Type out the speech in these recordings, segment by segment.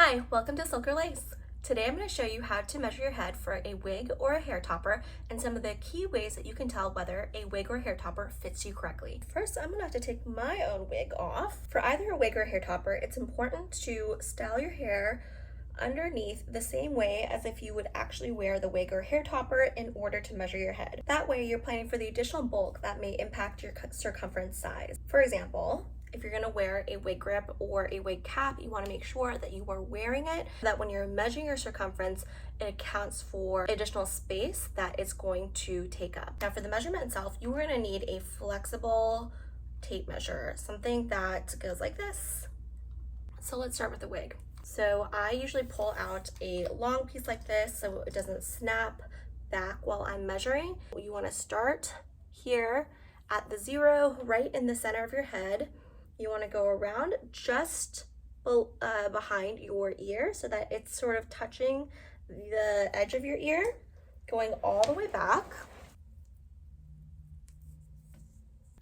Hi, welcome to Silk or Lace. Today I'm going to show you how to measure your head for a wig or a hair topper and some of the key ways that you can tell whether a wig or hair topper fits you correctly. First, I'm going to have to take my own wig off. For either a wig or a hair topper, it's important to style your hair underneath the same way as if you would actually wear the wig or hair topper in order to measure your head. That way you're planning for the additional bulk that may impact your circumference size. For example, if you're gonna wear a wig grip or a wig cap, you wanna make sure that you are wearing it, that when you're measuring your circumference, it accounts for additional space that it's going to take up. Now for the measurement itself, you are gonna need a flexible tape measure, something that goes like this. So let's start with the wig. So I usually pull out a long piece like this so it doesn't snap back while I'm measuring. You wanna start here at the zero, right in the center of your head. You want to go around just behind your ear so that it's sort of touching the edge of your ear, going all the way back.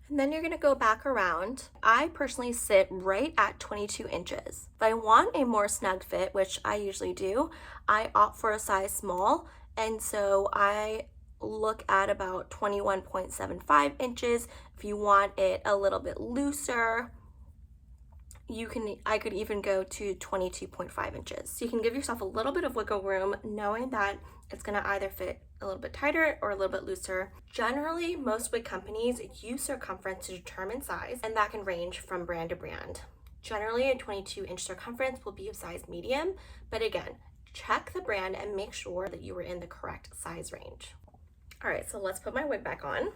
And then you're going to go back around. I personally sit right at 22 inches. If I want a more snug fit, which I usually do, I opt for a size small, and so I look at about 21.75 inches. If you want it a little bit looser, I could even go to 22.5 inches. So you can give yourself a little bit of wiggle room, knowing that it's gonna either fit a little bit tighter or a little bit looser. Generally, most wig companies use circumference to determine size, and that can range from brand to brand. Generally, a 22-inch circumference will be a size medium, but again, check the brand and make sure that you are in the correct size range. All right, so let's put my wig back on.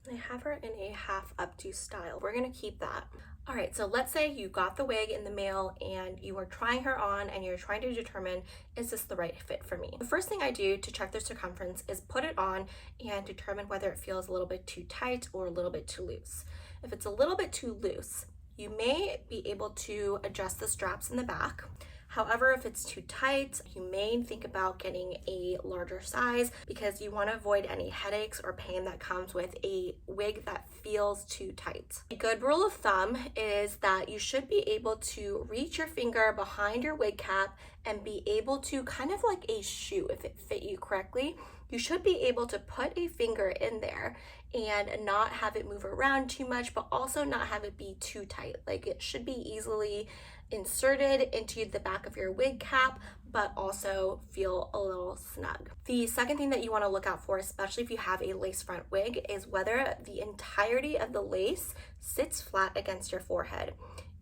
I have her in a half updo style. We're gonna keep that. All right, so let's say you got the wig in the mail and you are trying her on and you're trying to determine, is this the right fit for me? The first thing I do to check the circumference is put it on and determine whether it feels a little bit too tight or a little bit too loose. If it's a little bit too loose, you may be able to adjust the straps in the back. However, if it's too tight, you may think about getting a larger size because you want to avoid any headaches or pain that comes with a wig that feels too tight. A good rule of thumb is that you should be able to reach your finger behind your wig cap and be able to, kind of like a shoe, if it fit you correctly, you should be able to put a finger in there and not have it move around too much, but also not have it be too tight. Like, it should be easily inserted into the back of your wig cap, but also feel a little snug. The second thing that you want to look out for, especially if you have a lace front wig, is whether the entirety of the lace sits flat against your forehead.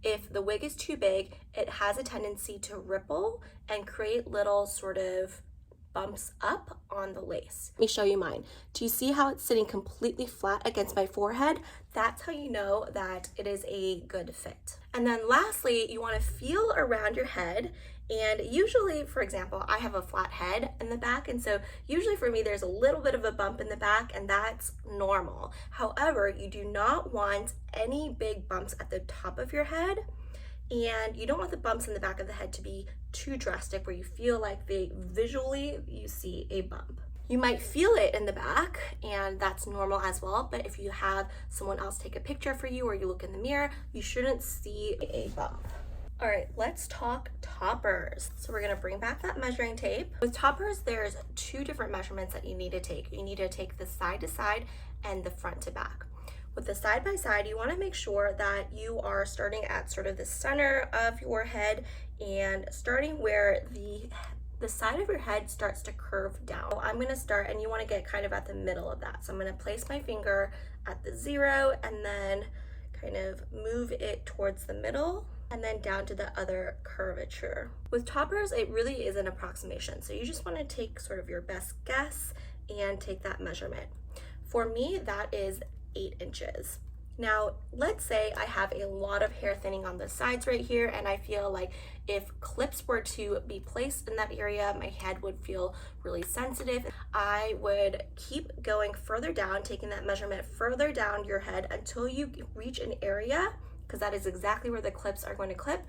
If the wig is too big, it has a tendency to ripple and create little sort of bumps up on the lace. Let me show you mine. Do you see how it's sitting completely flat against my forehead? That's how you know that it is a good fit. And then lastly, you want to feel around your head. And usually, for example, I have a flat head in the back, and so usually for me there's a little bit of a bump in the back, and that's normal. However, you do not want any big bumps at the top of your head, and you don't want the bumps in the back of the head to be too drastic where you feel like visually you see a bump. You might feel it in the back, and that's normal as well, but if you have someone else take a picture for you or you look in the mirror, you shouldn't see a bump. All right, let's talk toppers. So we're gonna bring back that measuring tape. With toppers, there's two different measurements that you need to take. You need to take the side to side and the front to back. With the side by side, you want to make sure that you are starting at sort of the center of your head and starting where the side of your head starts to curve down. So I'm going to start, and you want to get kind of at the middle of that. So I'm going to place my finger at the zero and then kind of move it towards the middle and then down to the other curvature. With toppers, it really is an approximation. So you just want to take sort of your best guess and take that measurement. For me, that is 8 inches. Now, let's say I have a lot of hair thinning on the sides right here, and I feel like if clips were to be placed in that area, my head would feel really sensitive. I would keep going further down, taking that measurement further down your head until you reach an area, because that is exactly where the clips are going to clip.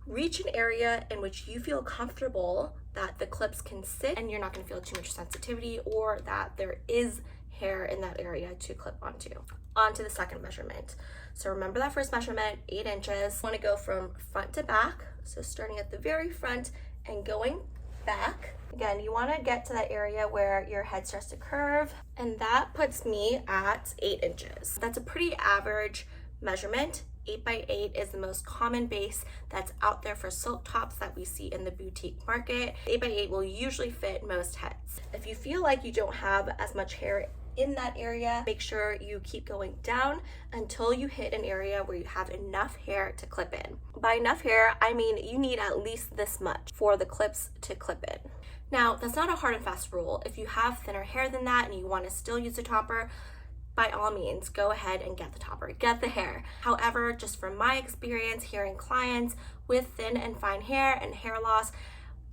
Reach an area in which you feel comfortable that the clips can sit and you're not going to feel too much sensitivity or that there is hair in that area to clip onto. onto the second measurement. So remember that first measurement, 8 inches. You want to go from front to back. So starting at the very front and going back. Again, you want to get to that area where your head starts to curve, and that puts me at 8 inches. That's a pretty average measurement. 8 by 8 is the most common base that's out there for silk tops that we see in the boutique market. 8 by 8 will usually fit most heads. If you feel like you don't have as much hair in that area, make sure you keep going down until you hit an area where you have enough hair to clip in. By enough hair, I mean you need at least this much for the clips to clip in. Now, that's not a hard and fast rule. If you have thinner hair than that and you want to still use a topper, by all means, go ahead and get the topper, get the hair. However, just from my experience hearing clients with thin and fine hair and hair loss,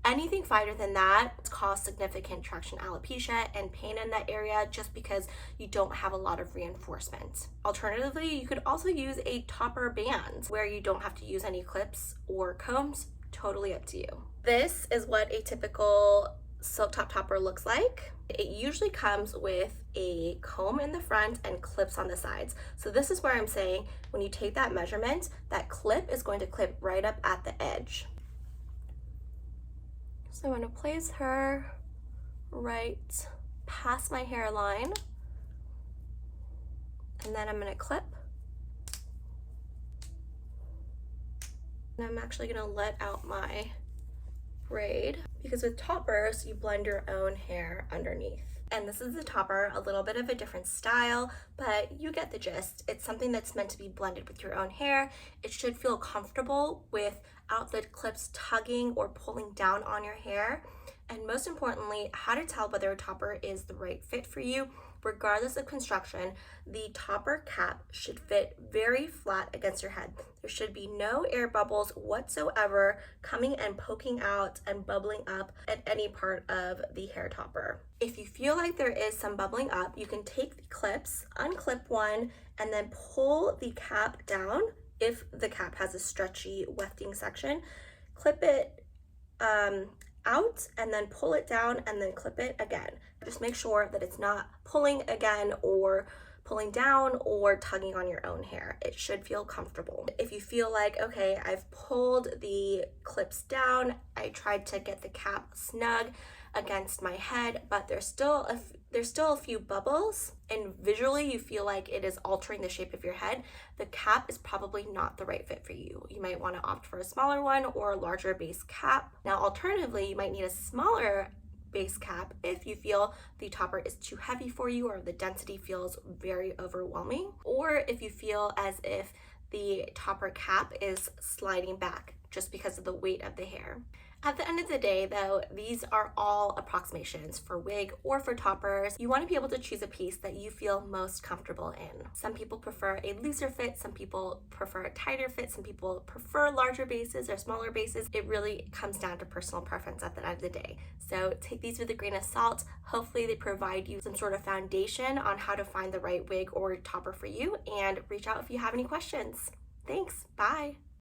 anything finer than that causes significant traction alopecia and pain in that area just because you don't have a lot of reinforcement. Alternatively, you could also use a topper band where you don't have to use any clips or combs, totally up to you. This is what a typical silk top topper looks like. It usually comes with a comb in the front and clips on the sides. So this is where I'm saying when you take that measurement, that clip is going to clip right up at the edge. So I'm going to place her right past my hairline, and then I'm going to clip. And I'm actually going to let out my braid because with toppers, you blend your own hair underneath. And this is the topper, a little bit of a different style, but you get the gist. It's something that's meant to be blended with your own hair. It should feel comfortable without the clips tugging or pulling down on your hair. And most importantly, how to tell whether a topper is the right fit for you. Regardless of construction, the topper cap should fit very flat against your head. There should be no air bubbles whatsoever coming and poking out and bubbling up at any part of the hair topper. If you feel like there is some bubbling up, you can take the clips, unclip one, and then pull the cap down if the cap has a stretchy wefting section. Clip it out and then pull it down and then clip it again. Just make sure that it's not pulling again or pulling down or tugging on your own hair. It should feel comfortable. If you feel like, okay, I've pulled the clips down, I tried to get the cap snug against my head, but there's still a few bubbles and visually you feel like it is altering the shape of your head, the cap is probably not the right fit for you. You might want to opt for a smaller one or a larger base cap. Now, alternatively, you might need a smaller base cap if you feel the topper is too heavy for you or the density feels very overwhelming, or if you feel as if the topper cap is sliding back just because of the weight of the hair. At the end of the day, though, these are all approximations for wig or for toppers. You want to be able to choose a piece that you feel most comfortable in. Some people prefer a looser fit, some people prefer a tighter fit, some people prefer larger bases or smaller bases. It really comes down to personal preference at the end of the day. So take these with a grain of salt. Hopefully they provide you some sort of foundation on how to find the right wig or topper for you, and reach out if you have any questions. Thanks, bye.